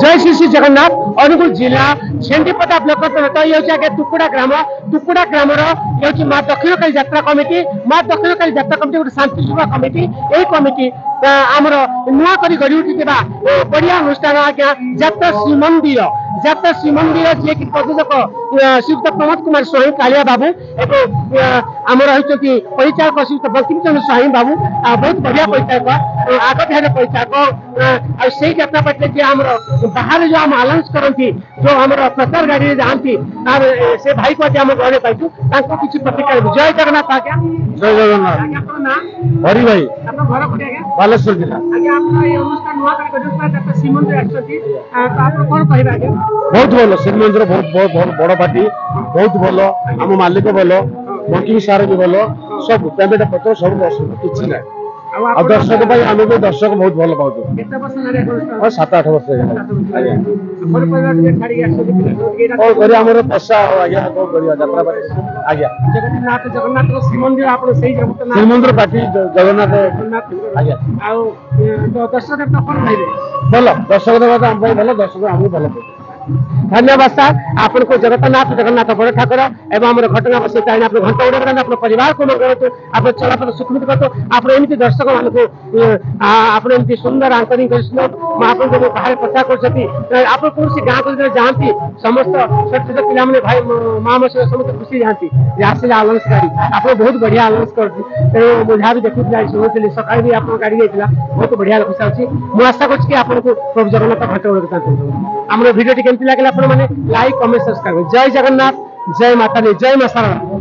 जय श्री श्री जगन्नाथ अनुगुल जिला छेंडीपदा ब्लॉक ये तुकुड़ा ग्राम ये माँ दक्षिणकाली यात्रा कमिटी माँ दक्षिणकाली यात्रा कमिटी गोटे शांति सभा कमिटी यही कमिटी आमर नुआ कर गढ़ी उठी बढ़िया अनुष्ठान आज्ञा जात्रा श्रीमंदिर जी की प्रयोजक श्रीयुक्त प्रमोद कुमार स्वाई कालिया बाबू एवं आम रही परिचायक श्रीयुक्त बंकिम चंद्र स्वाई बाबू बहुत बढ़िया परिचायक आग ध्यान परिचायक से यात्रा पार्टी जी आम बाहर जो आम आलाउंस करती जो आम प्रचार गाड़ी जाती से भाई को आम घर पाइछू किसी प्रतिक्रिया जय जगन्नाथ आज्ञा जय जगन्नाथ हरि भाई घर कोठी बालेश्वर जिला आज्ञा अनुष्ठान नुआ कर श्रीमंदिर आछथि कौन कहबे आज्ञा बहुत भल श्रीमंदिर बहुत बड़ पार्टी बहुत भल आम मालिक भल बंकिंग सार भी भल सब पेमेंट पत्र सब किसी ना और दर्शक भाई आम भी दर्शक बहुत भल पाऊ 7-8 वर्ष आम पैसा आज्ञा कौन कर यात्रा पार्टी आज्ञा जगन्नाथ श्रीमंदिर श्रीमंदिर पार्टी जगन्नाथ आज्ञा दर्शक कौन कहबे भल दर्शक देवता आम भल दर्शक आम भल धन्यवाद सर आपको जगन्नाथ बड़ ठाकुर एवं घटना बस चाहिए आप घंटा उड़ा आप परिवार को करूँ आप चलापथ सुखमित करूँ आप एमती दर्शक मान आप सुंदर आंकरिंग आप बाहर प्रचार कर आप कौन गाँव को जाती समस्त छोट छोट पिला भाई माँ समस्त खुशी जाती आसिले आलाउंस गाड़ी आप बहुत बढ़िया आलाउंस कर जहाँ भी देखुला शुणी सकाल भी आप गाड़ी जाइए बहुत बढ़िया खुशी अच्छी मुझे आशा करछि आपको प्रभु जगन्नाथ घंटा उड़ा आम भिडियो केमती लगे आप लाइक कमेंट सब्सक्राइब जय जगन्नाथ जय माता जय मां शारदा।